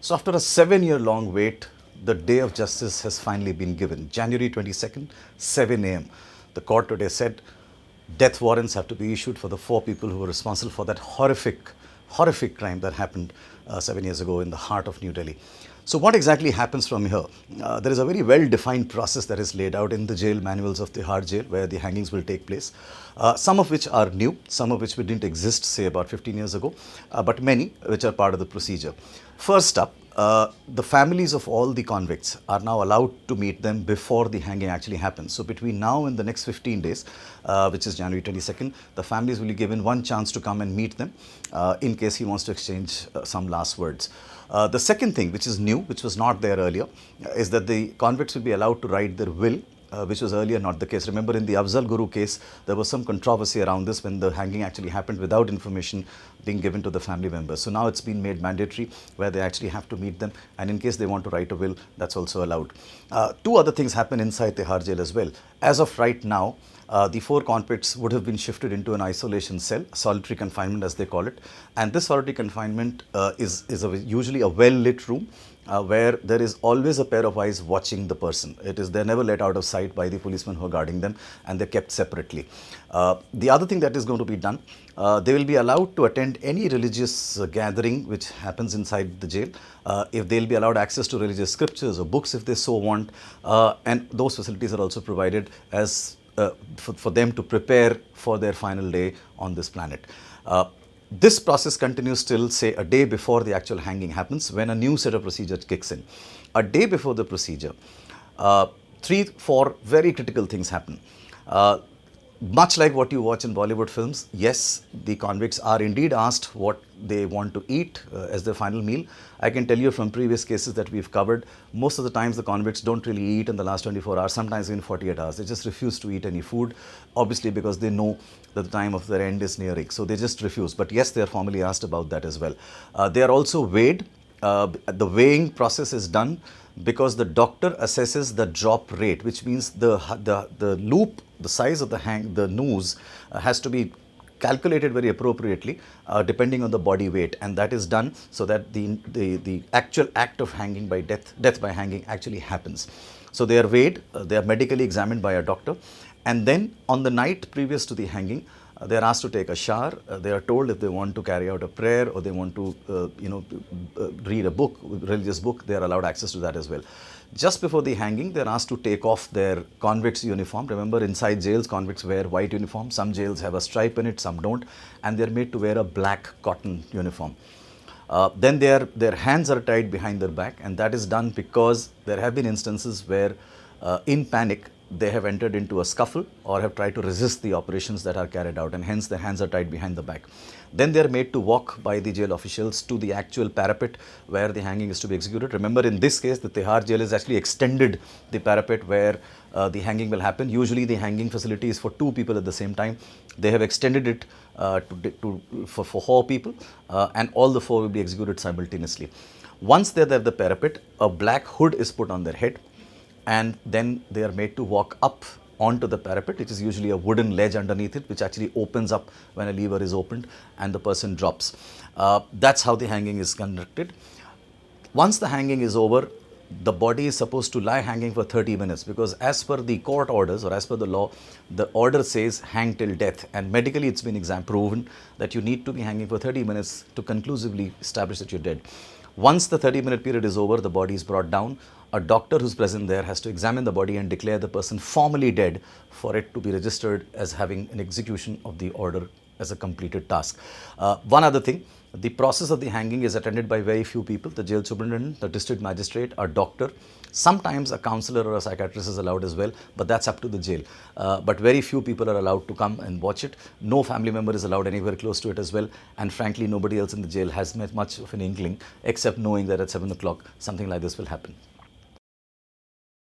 So after a 7-year-long wait, the day of justice has finally been given. January 22nd, 7 a.m. The court today said death warrants have to be issued for the 4 people who were responsible for that horrific crime that happened 7 years ago in the heart of New Delhi. So what exactly happens from here? There is a very well-defined process that is laid out in the jail manuals of Tewari jail where the hangings will take place. Some of which are new, some of which didn't exist, say, about 15 years ago, but many which are part of the procedure. First up, the families of all the convicts are now allowed to meet them before the hanging actually happens. So between now and the next 15 days, which is January 22nd, the families will be given one chance to come and meet them in case he wants to exchange some last words. The second thing, which is new, which was not there earlier, is that the convicts will be allowed to write their will, which was earlier not the case. Remember, in the Afzal Guru case, there was some controversy around this when the hanging actually happened without information being given to the family members. So now it's been made mandatory where they actually have to meet them, and in case they want to write a will, that's also allowed. 2 other things happen inside Tewari jail as well. As of right now, the 4 convicts would have been shifted into an isolation cell, solitary confinement as they call it. And this solitary confinement is usually a well-lit room where there is always a pair of eyes watching the person. They're never let out of sight by the policemen who are guarding them, and they're kept separately. The other thing that is going to be done, they will be allowed to attend any religious gathering which happens inside the jail. If they'll be allowed access to religious scriptures or books if they so want, and those facilities are also provided as for them to prepare for their final day on this planet. This process continues till, say, a day before the actual hanging happens, when a new set of procedures kicks in. A day before the procedure, 3-4 very critical things happen. Much like what you watch in Bollywood films, yes, the convicts are indeed asked what they want to eat as their final meal. I can tell you from previous cases that we've covered, most of the times the convicts don't really eat in the last 24 hours, sometimes even 48 hours. They just refuse to eat any food, obviously because they know that the time of their end is nearing. So they just refuse. But yes, they are formally asked about that as well. They are also weighed. The weighing process is done because the doctor assesses the drop rate, which means the loop, the size of the noose has to be calculated very appropriately depending on the body weight, and that is done so that the actual act of hanging by death by hanging actually happens. So they are weighed, they are medically examined by a doctor, and then on the night previous to the hanging, they are asked to take a shower. They are told if they want to carry out a prayer or they want to, read a book, religious book, they are allowed access to that as well. Just before the hanging, they are asked to take off their convict's uniform. Remember, inside jails, convicts wear white uniform. Some jails have a stripe in it, some don't, and they are made to wear a black cotton uniform. Then their hands are tied behind their back, and that is done because there have been instances where, in panic, they have entered into a scuffle or have tried to resist the operations that are carried out, and hence their hands are tied behind the back. Then they are made to walk by the jail officials to the actual parapet where the hanging is to be executed. Remember, in this case, the Tewari jail has actually extended the parapet where the hanging will happen. Usually the hanging facility is for 2 people at the same time. They have extended it for 4 people, and all the 4 will be executed simultaneously. Once they're at the parapet, a black hood is put on their head, and then they are made to walk up onto the parapet, which is usually a wooden ledge underneath it, which actually opens up when a lever is opened and the person drops. That's how the hanging is conducted. Once the hanging is over, the body is supposed to lie hanging for 30 minutes because as per the court orders or as per the law, the order says hang till death, and medically it's been proven that you need to be hanging for 30 minutes to conclusively establish that you're dead. Once the 30-minute period is over, the body is brought down. A doctor who's present there has to examine the body and declare the person formally dead for it to be registered as having an execution of the order as a completed task. One other thing, the process of the hanging is attended by very few people. The jail superintendent, the district magistrate, a doctor, sometimes a counselor or a psychiatrist is allowed as well, but that's up to the jail. But very few people are allowed to come and watch it. No family member is allowed anywhere close to it as well, and frankly nobody else in the jail has much of an inkling except knowing that at 7 o'clock something like this will happen.